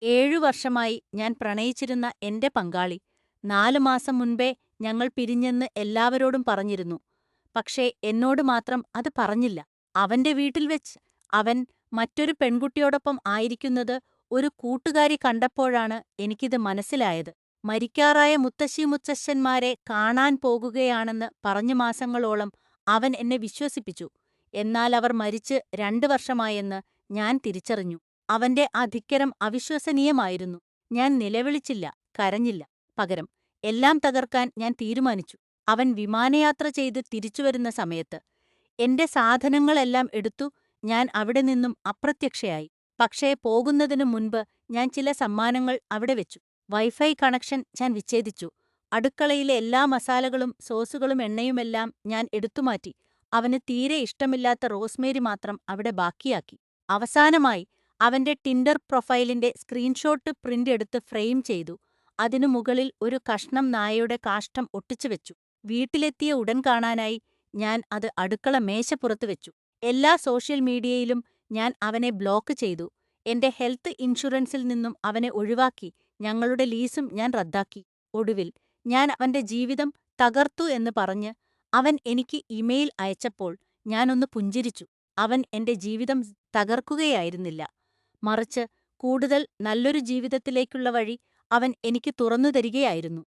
7 വർഷമായി ഞാൻ പ്രണയിച്ചിരുന്ന എന്റെ പങ്കാളി 4 മാസം മുൻപേ ഞങ്ങൾ പിരിഞ്ഞെന്ന് എല്ലാവരോടും പറഞ്ഞിരുന്നു. പക്ഷേ എന്നോട് മാത്രം അത് പറഞ്ഞില്ല. അവന്റെ വീട്ടിൽ വെച്ച് അവൻ മറ്റൊരു പെൺകുട്ടിയോടൊപ്പം ആയിരിക്കുന്നത് ഒരു കൂട്ടുകാരി കണ്ടപ്പോഴാണ് എനിക്കിത് മനസ്സിലായത്. മരിക്കാറായ മുത്തശ്ശീമുത്തശ്ശന്മാരെ കാണാൻ പോകുകയാണെന്ന് പറഞ്ഞ മാസങ്ങളോളം അവൻ എന്നെ വിശ്വസിപ്പിച്ചു. എന്നാൽ അവർ മരിച്ച് 2 വർഷമായെന്ന് ഞാൻ തിരിച്ചറിഞ്ഞു. അവന്റെ ആ ധിക്കാരം അവിശ്വസനീയമായിരുന്നു. ഞാൻ നിലവിളിച്ചില്ല, കരഞ്ഞില്ല. പകരം എല്ലാം തകർക്കാൻ ഞാൻ തീരുമാനിച്ചു. അവൻ വിമാനയാത്ര ചെയ്ത് തിരിച്ചുവരുന്ന സമയത്ത് എന്റെ സാധനങ്ങളെല്ലാം എടുത്തു ഞാൻ അവിടെ നിന്നും അപ്രത്യക്ഷയായി. പക്ഷേ പോകുന്നതിന് മുൻപ് ഞാൻ ചില സമ്മാനങ്ങൾ അവിടെ വെച്ചു. വൈഫൈ കണക്ഷൻ ഞാൻ വിച്ഛേദിച്ചു. അടുക്കളയിലെ എല്ലാ മസാലകളും സോസുകളും എണ്ണയുമെല്ലാം ഞാൻ എടുത്തുമാറ്റി. അവന് തീരെ ഇഷ്ടമില്ലാത്ത റോസ്മേരി മാത്രം അവിടെ ബാക്കിയാക്കി. അവസാനമായി അവന്റെ ടിൻഡർ പ്രൊഫൈലിന്റെ സ്ക്രീൻഷോട്ട് പ്രിന്റ് എടുത്ത് ഫ്രെയിം ചെയ്തു. അതിനു മുകളിൽ ഒരു കഷ്ണം നായയുടെ കാഷ്ടം ഒട്ടിച്ചുവെച്ചു. വീട്ടിലെത്തിയ ഉടൻ കാണാനായി ഞാൻ അത് അടുക്കള മേശപ്പുറത്ത് വെച്ചു. എല്ലാ സോഷ്യൽ മീഡിയയിലും ഞാൻ അവനെ ബ്ലോക്ക് ചെയ്തു. എന്റെ ഹെൽത്ത് ഇൻഷുറൻസിൽ നിന്നും അവനെ ഒഴിവാക്കി. ഞങ്ങളുടെ ലീസും ഞാൻ റദ്ദാക്കി. ഒടുവിൽ ഞാൻ അവന്റെ ജീവിതം തകർത്തു എന്ന് പറഞ്ഞ് അവൻ എനിക്ക് ഇമെയിൽ അയച്ചപ്പോൾ ഞാൻ ഒന്ന് പുഞ്ചിരിച്ചു. അവൻ എന്റെ ജീവിതം തകർക്കുകയായിരുന്നില്ല, മറിച്ച് കൂടുതൽ നല്ലൊരു ജീവിതത്തിലേക്കുള്ള വഴി അവൻ എനിക്ക് തുറന്നുതരികയായിരുന്നു.